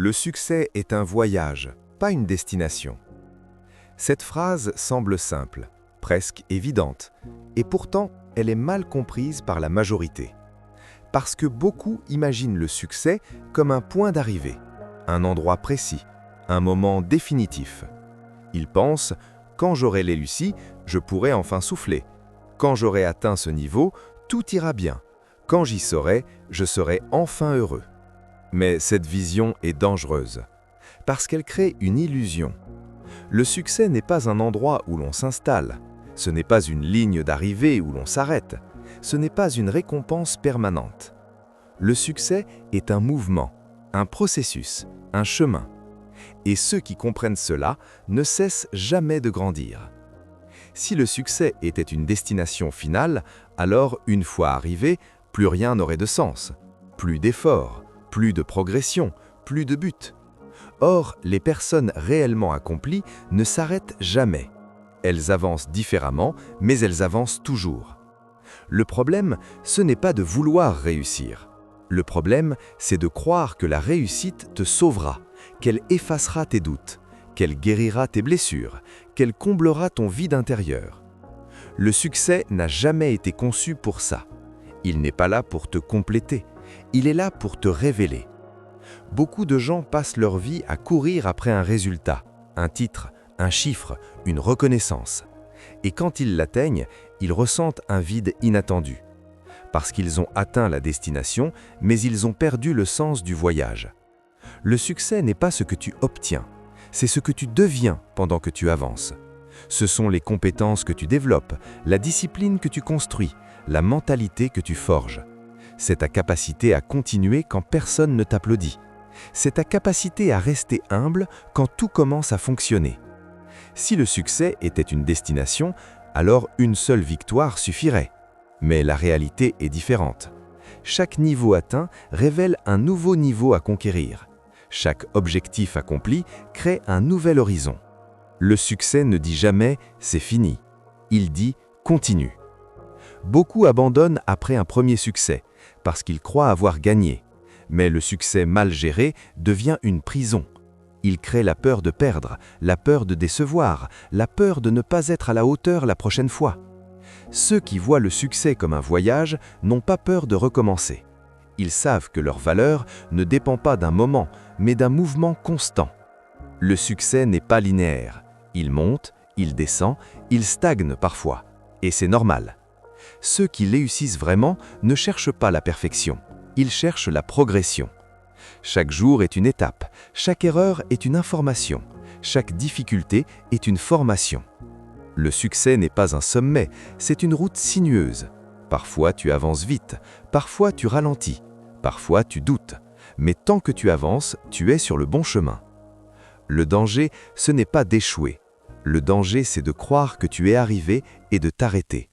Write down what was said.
Le succès est un voyage, pas une destination. Cette phrase semble simple, presque évidente, et pourtant elle est mal comprise par la majorité. Parce que beaucoup imaginent le succès comme un point d'arrivée, un endroit précis, un moment définitif. Ils pensent « quand j'aurai l'élucie, je pourrai enfin souffler. Quand j'aurai atteint ce niveau, tout ira bien. Quand j'y serai, je serai enfin heureux. » Mais cette vision est dangereuse, parce qu'elle crée une illusion. Le succès n'est pas un endroit où l'on s'installe, ce n'est pas une ligne d'arrivée où l'on s'arrête, ce n'est pas une récompense permanente. Le succès est un mouvement, un processus, un chemin. Et ceux qui comprennent cela ne cessent jamais de grandir. Si le succès était une destination finale, alors, une fois arrivé, plus rien n'aurait de sens, plus d'efforts, plus de progression, plus de but. Or, les personnes réellement accomplies ne s'arrêtent jamais. Elles avancent différemment, mais elles avancent toujours. Le problème, ce n'est pas de vouloir réussir. Le problème, c'est de croire que la réussite te sauvera, qu'elle effacera tes doutes, qu'elle guérira tes blessures, qu'elle comblera ton vide intérieur. Le succès n'a jamais été conçu pour ça. Il n'est pas là pour te compléter, il est là pour te révéler. Beaucoup de gens passent leur vie à courir après un résultat, un titre, un chiffre, une reconnaissance. Et quand ils l'atteignent, ils ressentent un vide inattendu. Parce qu'ils ont atteint la destination, mais ils ont perdu le sens du voyage. Le succès n'est pas ce que tu obtiens, c'est ce que tu deviens pendant que tu avances. Ce sont les compétences que tu développes, la discipline que tu construis, la mentalité que tu forges. C'est ta capacité à continuer quand personne ne t'applaudit. C'est ta capacité à rester humble quand tout commence à fonctionner. Si le succès était une destination, alors une seule victoire suffirait. Mais la réalité est différente. Chaque niveau atteint révèle un nouveau niveau à conquérir. Chaque objectif accompli crée un nouvel horizon. Le succès ne dit jamais « c'est fini ». Il dit « continue ». Beaucoup abandonnent après un premier succès, parce qu'ils croient avoir gagné. Mais le succès mal géré devient une prison. Il crée la peur de perdre, la peur de décevoir, la peur de ne pas être à la hauteur la prochaine fois. Ceux qui voient le succès comme un voyage n'ont pas peur de recommencer. Ils savent que leur valeur ne dépend pas d'un moment, mais d'un mouvement constant. Le succès n'est pas linéaire. Il monte, il descend, il stagne parfois. Et c'est normal. Ceux qui réussissent vraiment ne cherchent pas la perfection, ils cherchent la progression. Chaque jour est une étape, chaque erreur est une information, chaque difficulté est une formation. Le succès n'est pas un sommet, c'est une route sinueuse. Parfois tu avances vite, parfois tu ralentis, parfois tu doutes. Mais tant que tu avances, tu es sur le bon chemin. Le danger, ce n'est pas d'échouer. Le danger, c'est de croire que tu es arrivé et de t'arrêter.